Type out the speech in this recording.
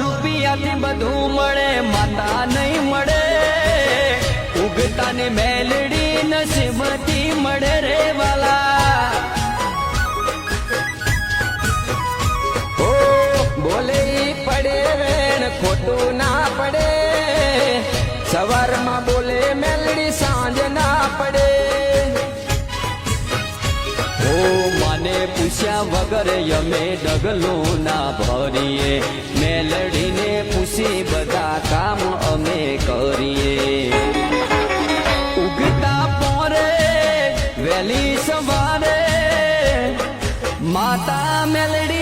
રૂપિયાથી બધું મળે માતા નહીં મળે ઉગતાની મેલડી નસીબથી મળે રે વાલા બોલે પડે વેણ ખોટું ના પડે સવારમાં બોલે મેલડી સાંજ ના પડે માને પૂછ્યા વગર અમે ડગલો ના ભરીએ મેલડીને પૂછી બધા કામ અમે કરીએ ઉગતા પોરે વહેલી સવારે માતા મેલડી